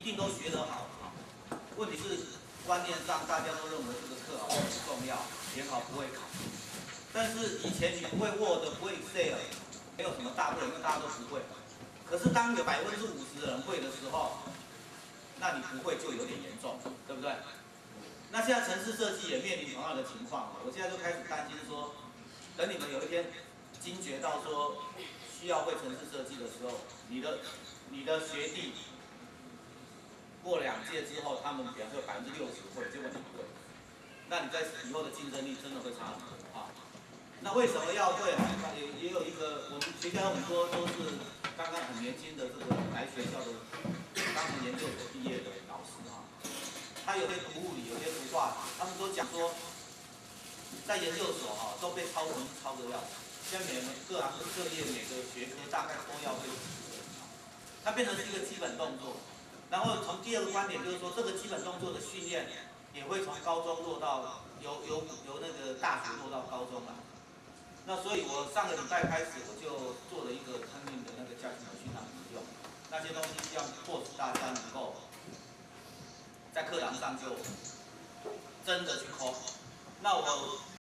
定都学得好啊。问题是观念上大家都认为这个课好像不重要，联考不会考。但是以前你不会 Word， 不会 Excel， 没有什么大不了，因为大家都不会。可是当有50%的人会的时候，那你不会就有点严重，对不对？那现在程式设计也面临同样的情况，我现在就开始担心说，等你们有一天惊觉到说需要会程式设计的时候，你的学弟过2届之后，他们比方说60%会，结果你不会，那你在以后的竞争力真的会差很多啊。那为什么要会？也有一个，我们学校有很多都是刚刚很年轻的这个来学校的，刚从研究所毕业的老师啊，他有些读物理，有些读化学，他们都讲说，在研究所哈都被抄题抄得要死，现在每个各行各业每个学科大概都要会写，它变成是一个基本动作。然后从第二个观点就是说，这个基本动作的训练也会从高中落到由那个大学落到高中来。那所以，我上个礼拜开始，我就做了一个坑令的那个教学模训让使用，那些东西希望迫使大家能够在课堂上就真的去抠。那我